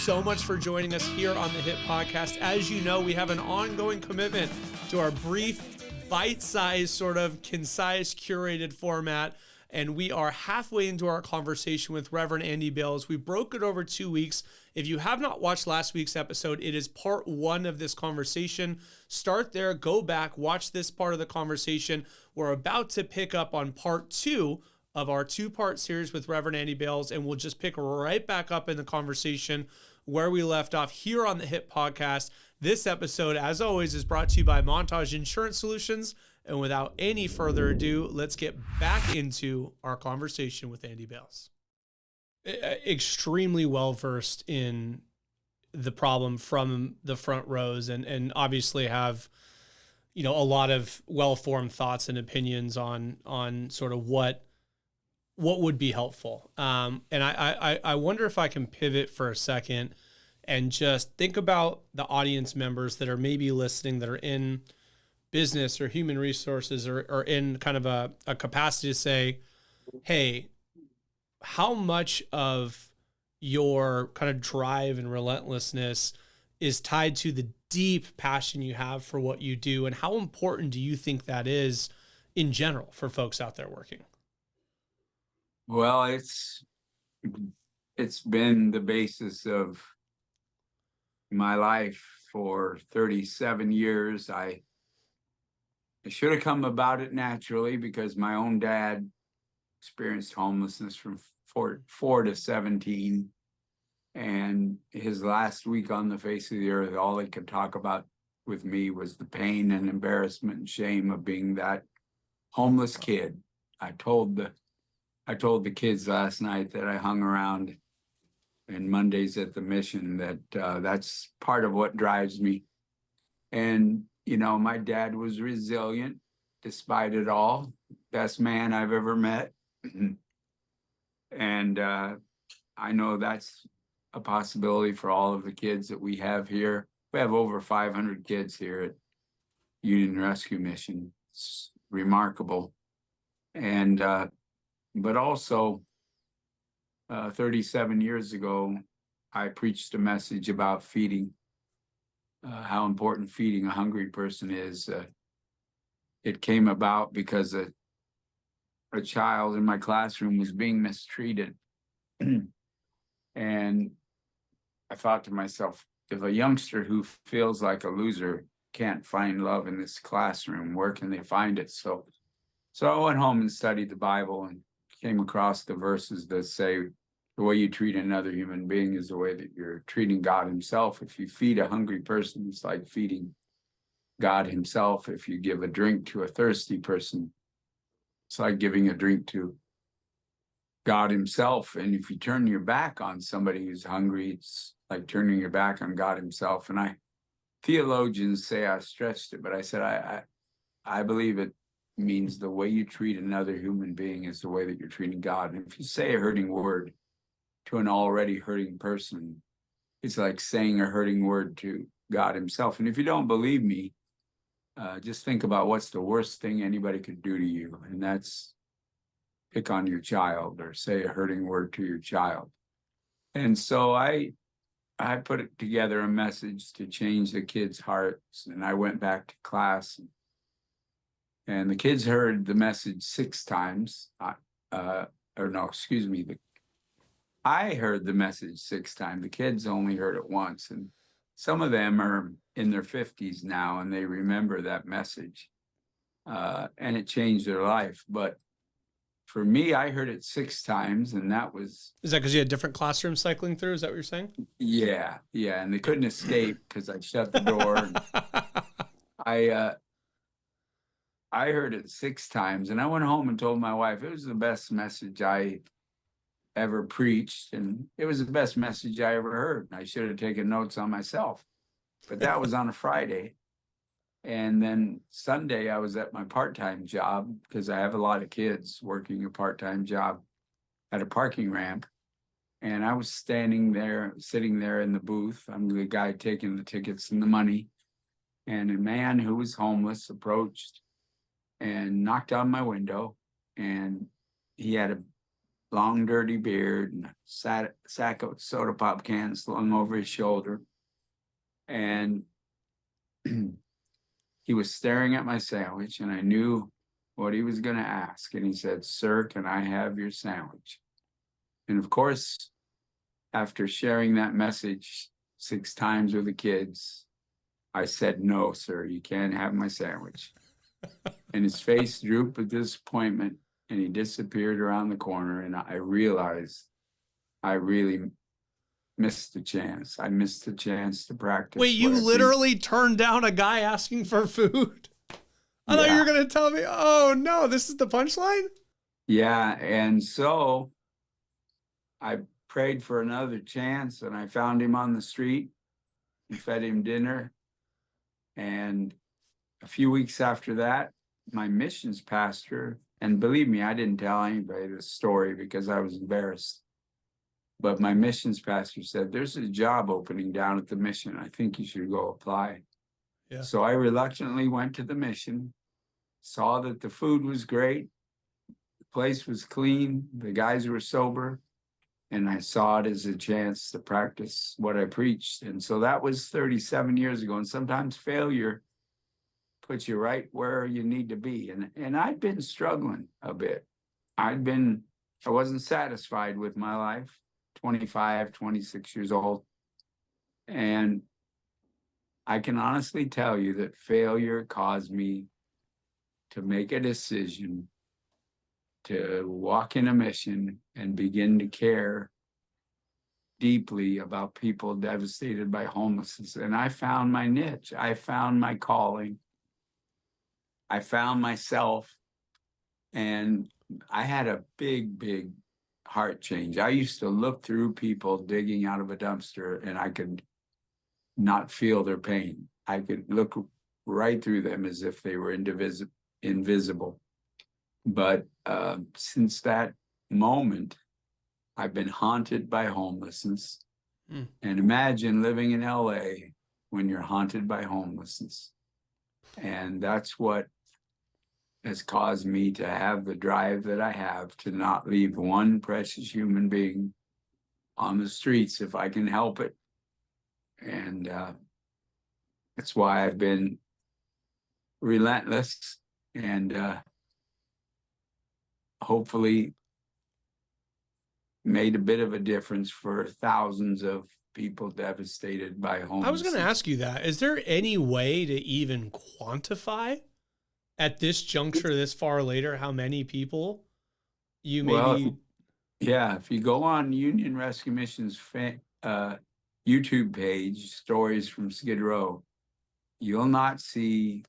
so much for joining us here on the HIT Podcast. As you know, we have an ongoing commitment to our brief, bite-sized, sort of concise, curated format. And we are halfway into our conversation with Reverend Andy Bales. We broke it over 2 weeks. If you have not watched last week's episode, it is part 1 of this conversation. Start there, go back, watch this part of the conversation. We're about to pick up on part 2 of our 2-part series with Reverend Andy Bales, and we'll just pick right back up in the conversation where we left off here on the HIT Podcast. This episode, as always, is brought to you by Montage Insurance Solutions. And without any further ado, let's get back into our conversation with Andy Bales. Extremely well-versed in the problem from the front rows and obviously have, a lot of well-formed thoughts and opinions on sort of what would be helpful. And I wonder if I can pivot for a second and just think about the audience members that are maybe listening that are in business or human resources or in kind of a capacity to say, hey, how much of your kind of drive and relentlessness is tied to the deep passion you have for what you do? And how important do you think that is in general for folks out there working? Well, it's been the basis of my life for 37 years. I should have come about it naturally because my own dad experienced homelessness from 4 to 17. And his last week on the face of the earth, all he could talk about with me was the pain and embarrassment and shame of being that homeless kid. I told the kids last night that I hung around and Mondays at the mission that that's part of what drives me. And my dad was resilient despite it all. Best man I've ever met. And I know that's a possibility for all of the kids that we have here. We have over 500 kids here at Union Rescue Mission. It's remarkable. And, but also 37 years ago, I preached a message about feeding. How important feeding a hungry person is. It came about because a child in my classroom was being mistreated. And I thought to myself, if a youngster who feels like a loser can't find love in this classroom, where can they find it? So I went home and studied the Bible and came across the verses that say, the way you treat another human being is the way that you're treating God himself. If you feed a hungry person, it's like feeding God himself. If you give a drink to a thirsty person, it's like giving a drink to God himself. And if you turn your back on somebody who's hungry, it's like turning your back on God himself. And theologians say I stretched it, but I said, I believe it means the way you treat another human being is the way that you're treating God. And if you say a hurting word to an already hurting person, it's like saying a hurting word to God himself. And if you don't believe me, just think about what's the worst thing anybody could do to you. And that's pick on your child or say a hurting word to your child. And so I put together a message to change the kids' hearts. And I went back to class and the kids heard the message 6 times. I heard the message 6 times. The kids only heard it once. And some of them are in their 50s now and they remember that message. And it changed their life. But for me, I heard it 6 times, and that was... Is that because you had different classrooms cycling through? Is that what you're saying? Yeah. And they couldn't escape because I shut the door. And I heard it 6 times, and I went home and told my wife it was the best message I ever preached, and it was the best message I ever heard. I should have taken notes on myself, but that was on a Friday. And then Sunday, I was at my part-time job because I have a lot of kids working a part-time job at a parking ramp. And I was sitting there in the booth. I'm the guy taking the tickets and the money. And a man who was homeless approached and knocked on my window. And he had a long dirty beard, and a sack of soda pop cans slung over his shoulder. And he was staring at my sandwich, and I knew what he was going to ask. And he said, "Sir, can I have your sandwich?" And of course, after sharing that message 6 times with the kids, I said, "No, sir, you can't have my sandwich." And his face drooped with disappointment, and he disappeared around the corner. And I realized I really missed the chance. I missed the chance to practice. Wait, you literally turned down a guy asking for food? I thought you were going to tell me, oh no, this is the punchline? Yeah. And so I prayed for another chance, and I found him on the street and fed him dinner. And a few weeks after that, my missions pastor, and believe me, I didn't tell anybody this story because I was embarrassed. But my missions pastor said, "There's a job opening down at the mission. I think you should go apply." Yeah. So I reluctantly went to the mission, saw that the food was great, the place was clean, the guys were sober, and I saw it as a chance to practice what I preached. And so that was 37 years ago. And sometimes failure puts you right where you need to be. And I'd been struggling a bit. I wasn't satisfied with my life, 25, 26 years old. And I can honestly tell you that failure caused me to make a decision to walk in a mission and begin to care deeply about people devastated by homelessness. And I found my niche. I found my calling. I found myself. And I had a big heart change. I used to look through people digging out of a dumpster, and I could not feel their pain. I could look right through them as if they were invisible. But since that moment, I've been haunted by homelessness. And imagine living in LA when you're haunted by homelessness. And that's what has caused me to have the drive that I have to not leave one precious human being on the streets if I can help it. And that's why I've been relentless and hopefully made a bit of a difference for thousands of people devastated by homelessness. I was going to ask you that. Is there any way to even quantify at this juncture, this far later, how many people you maybe... If you go on Union Rescue Mission's YouTube page, Stories from Skid Row, you'll not see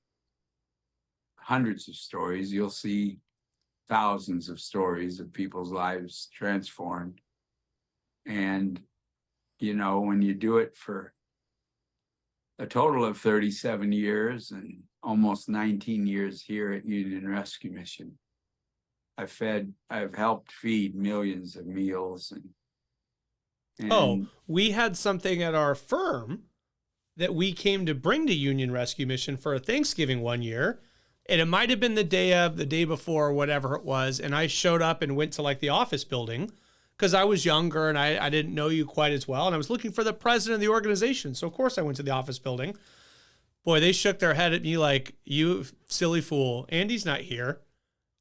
hundreds of stories. You'll see thousands of stories of people's lives transformed. And, when you do it for a total of 37 years and almost 19 years here at Union Rescue Mission, I've helped feed millions of meals. And we had something at our firm that we came to bring to Union Rescue Mission for a Thanksgiving one year. And it might've been the day before, whatever it was. And I showed up and went to like the office building because I was younger and I didn't know you quite as well. And I was looking for the president of the organization. So of course I went to the office building. Boy, they shook their head at me like, "You silly fool. Andy's not here.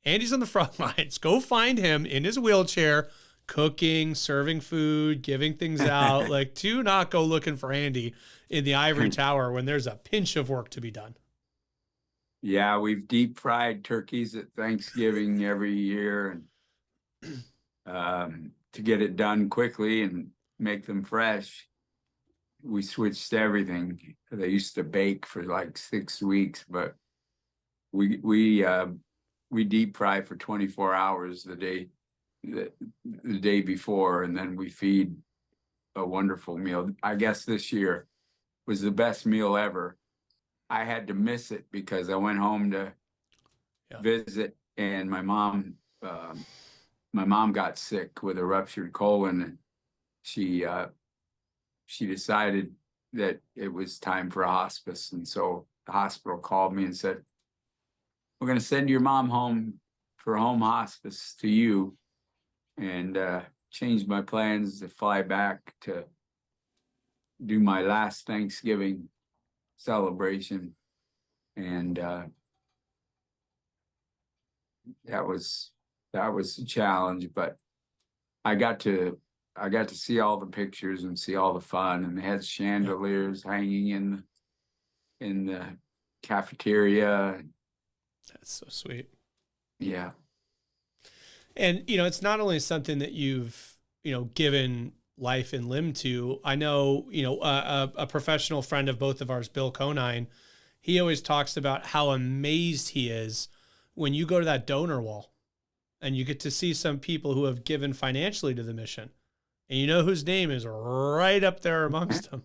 Andy's on the front lines. Go find him in his wheelchair, cooking, serving food, giving things out. Like, do not go looking for Andy in the ivory tower when there's a pinch of work to be done." Yeah, we've deep fried turkeys at Thanksgiving every year, and to get it done quickly and make them fresh, we switched to everything. They used to bake for like 6 weeks, but we deep fry for 24 hours the day before, and then we feed a wonderful meal. I guess this year was the best meal ever. I had to miss it because I went home to visit, and my mom got sick with a ruptured colon, and she decided that it was time for a hospice. And so the hospital called me and said, "We're going to send your mom home for home hospice to you. and changed my plans to fly back to do my last Thanksgiving celebration. And that was a challenge, but I got to see all the pictures and see all the fun, and they had chandeliers hanging in the cafeteria. That's so sweet. Yeah. And, you know, it's not only something that you've, you know, given life and limb to. I know, you know, a professional friend of both of ours, Bill Conine, he always talks about how amazed he is when you go to that donor wall and you get to see some people who have given financially to the mission. And you know whose name is right up there amongst them.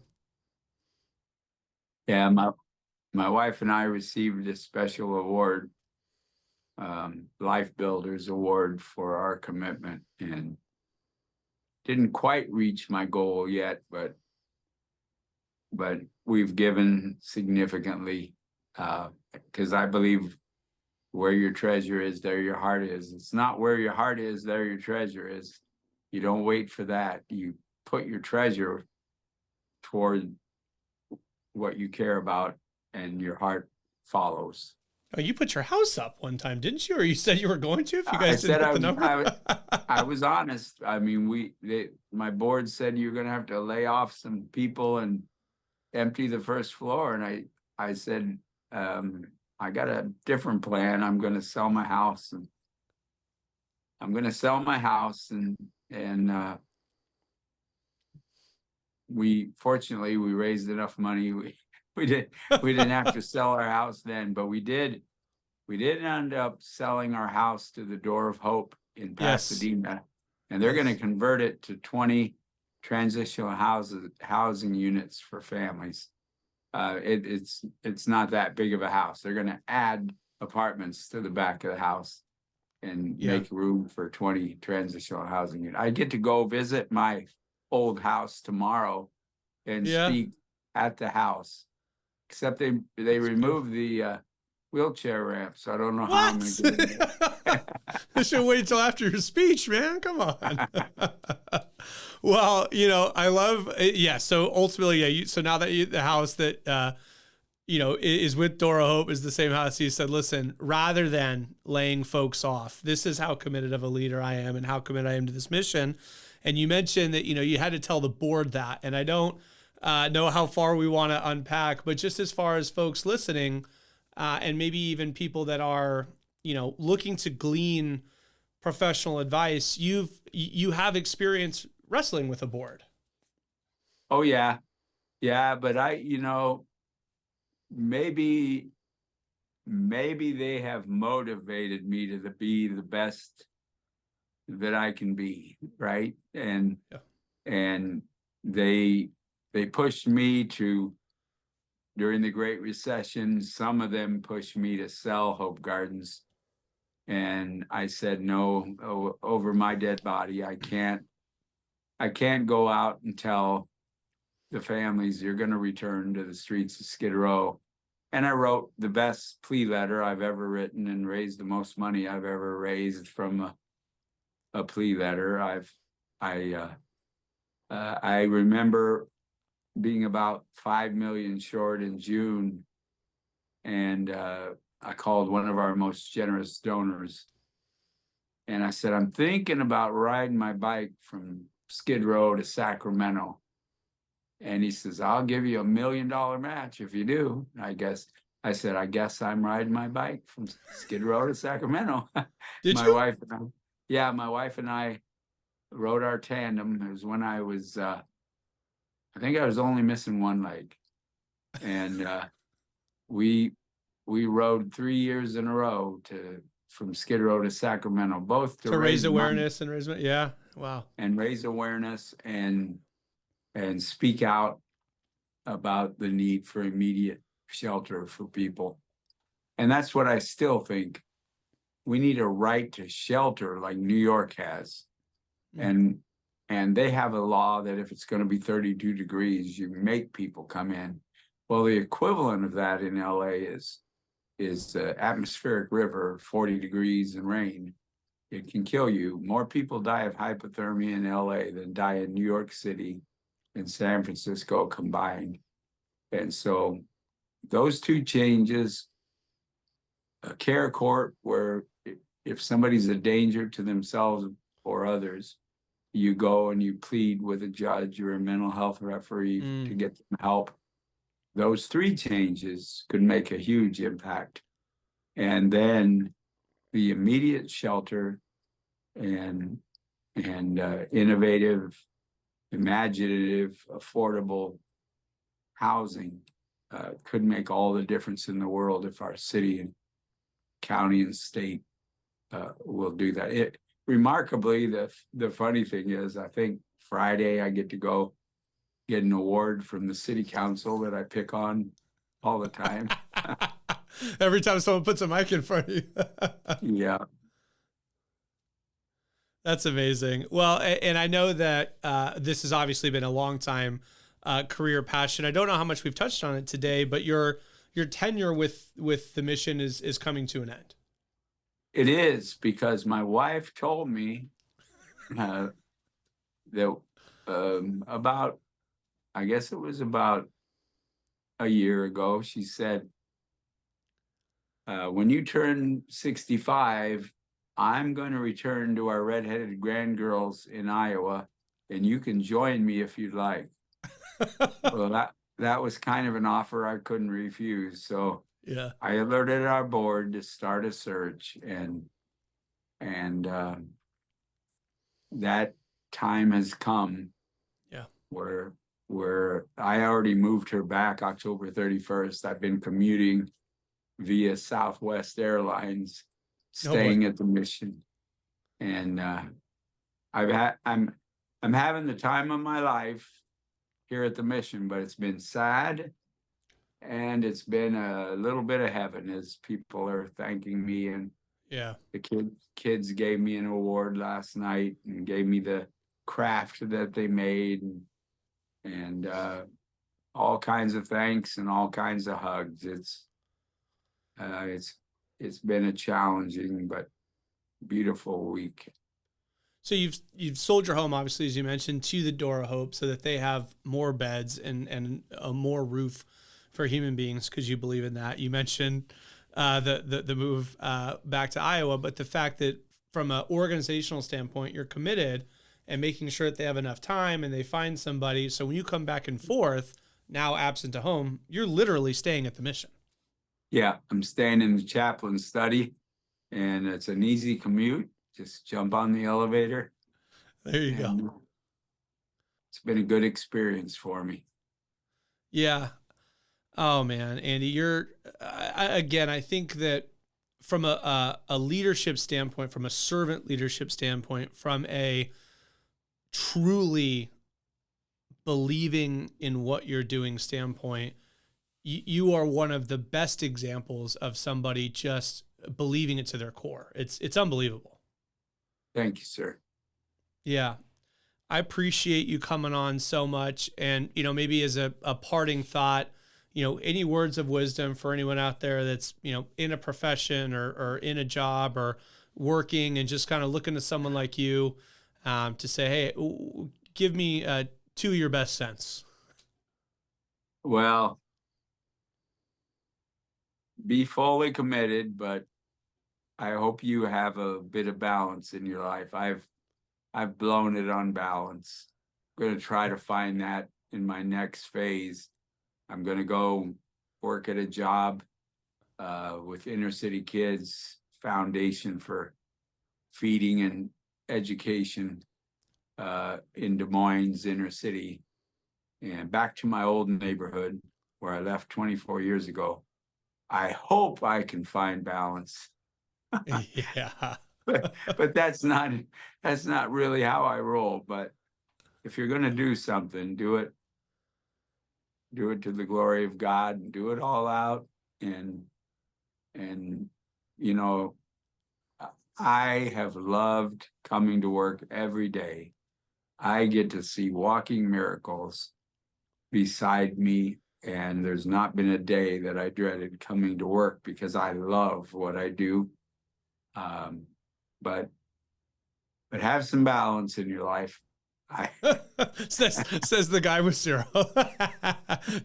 Yeah, my wife and I received a special award, Life Builders Award, for our commitment, and didn't quite reach my goal yet, but we've given significantly, because I believe where your treasure is, there your heart is. It's not where your heart is, there your treasure is. You don't wait for that. You put your treasure toward what you care about, and your heart follows. Oh, you put your house up one time, didn't you? Or you said you were going to, if you guys I didn't said hit the number? I was honest. I mean, my board said you're going to have to lay off some people and empty the first floor. And I said, I got a different plan. I'm going to sell my house, and we fortunately raised enough money. We didn't have to sell our house then, but we did end up selling our house to the Door of Hope in Pasadena, and they're going to convert it to 20 transitional housing units for families. It's not that big of a house. They're going to add apartments to the back of the house and make room for 20 transitional housing units. I get to go visit my old house tomorrow and speak at the house, except they removed the wheelchair ramp, so I don't know how I'm going to get in there. I should wait till after your speech, man. Come on. Well, you know, I love, so ultimately, so now that the house that, you know, is with Door of Hope is the same house, you said, listen, rather than laying folks off, this is how committed of a leader I am and how committed I am to this mission. And you mentioned that, you know, you had to tell the board that, and I don't know how far we want to unpack, but just as far as folks listening, and maybe even people that are, you know, looking to glean professional advice, you have experience wrestling with a board. Oh yeah. But you know, maybe they have motivated me to be the best that I can be, right? And they pushed me to, during the Great Recession, some of them pushed me to sell Hope Gardens. And I said, no, over my dead body, I can't go out and tell the families you're going to return to the streets of Skid Row. And I wrote the best plea letter I've ever written and raised the most money I've ever raised from a plea letter. I remember being about 5 million short in June, and I called one of our most generous donors, and I said, I'm thinking about riding my bike from Skid Row to Sacramento. And he says, I'll give you $1 million match if you do. I said, I guess I'm riding my bike from Skid Row to Sacramento. My wife and I rode our tandem. It was when I was, I think I was only missing one leg. And we rode 3 years in a row from Skid Row to Sacramento, both to raise awareness and raise, wow. And raise awareness and speak out about the need for immediate shelter for people. And that's what I still think. We need a right to shelter like New York has. And they have a law that if it's going to be 32 degrees, you make people come in. Well, the equivalent of that in LA is the atmospheric river, 40 degrees and rain. it can kill you. More people die of hypothermia in LA than die in New York City and San Francisco combined. And so those two changes, a care court where if somebody's a danger to themselves or others, you go and you plead with a judge or a mental health referee to get them help. Those three changes could make a huge impact. And then the immediate shelter and innovative, imaginative, affordable housing could make all the difference in the world if our city and county and state will do that. Remarkably, the funny thing is, I think Friday I get to go get an award from the city council that I pick on all the time. Every time someone puts a mic in front of you. Yeah. That's amazing. Well, and I know that this has obviously been a long time career passion. I don't know how much we've touched on it today, but your tenure with the mission is coming to an end. It is, because my wife told me that about, I guess it was about a year ago, she said, when you turn 65, I'm going to return to our redheaded grandgirls in Iowa, and you can join me if you'd like. Well, that was kind of an offer I couldn't refuse. So yeah, I alerted our board to start a search, and that time has come. Yeah, where I already moved her back October 31st. I've been commuting via Southwest Airlines, staying at the mission, and I'm having the time of my life here at the mission, but it's been sad, and it's been a little bit of heaven as people are thanking me. And yeah, the kids gave me an award last night and gave me the craft that they made, and all kinds of thanks and all kinds of hugs. It's been a challenging but beautiful week. So you've sold your home, obviously, as you mentioned, to the Door of Hope so that they have more beds and a more roof for human beings, because you believe in that. You mentioned the move back to Iowa, but the fact that from an organizational standpoint, you're committed and making sure that they have enough time and they find somebody. So when you come back and forth, now absent to home, you're literally staying at the mission. Yeah, I'm staying in the chaplain's study, and it's an easy commute. Just jump on the elevator. There you go. It's been a good experience for me. Yeah. Oh man, Andy, I think that from a leadership standpoint, from a servant leadership standpoint, from a truly believing in what you're doing standpoint, you are one of the best examples of somebody just believing it to their core. It's unbelievable. Thank you, sir. Yeah. I appreciate you coming on so much. And, maybe as a parting thought, any words of wisdom for anyone out there that's, in a profession or in a job or working and just kind of looking to someone like you to say, hey, give me 2 of your best cents. Well, be fully committed, but I hope you have a bit of balance in your life. I've blown it on balance. I'm going to try to find that in my next phase. I'm going to go work at a job with inner city kids, foundation for feeding and education in Des Moines inner city, and back to my old neighborhood where I left 24 years ago. I hope I can find balance. Yeah. But that's not really how I roll. But if you're going to do something, do it to the glory of God, and do it all out. And I have loved coming to work every day. I get to see walking miracles beside me, and there's not been a day that I dreaded coming to work because I love what I do. But but have some balance in your life. says the guy with 0.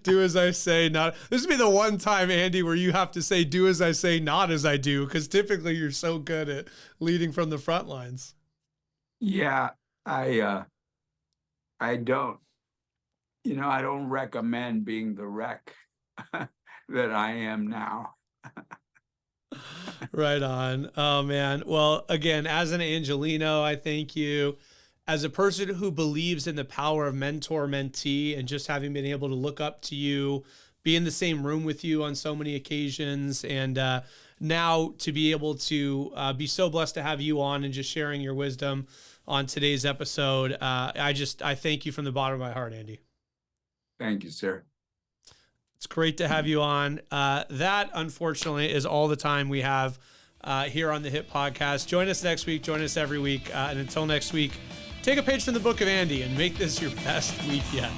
Do as I say, not. This would be the one time, Andy, where you have to say, do as I say, not as I do, because typically you're so good at leading from the front lines. Yeah, I don't, I don't recommend being the wreck that I am now. Right on. Oh, man. Well, again, as an Angelino, I thank you. As a person who believes in the power of mentor-mentee and just having been able to look up to you, be in the same room with you on so many occasions, and now to be able to be so blessed to have you on and just sharing your wisdom on today's episode. I thank you from the bottom of my heart, Andy. Thank you, sir. It's great to have you on. That, unfortunately, is all the time we have here on the H.I.T podcast. Join us next week. Join us every week. And until next week, take a page from the book of Andy and make this your best week yet.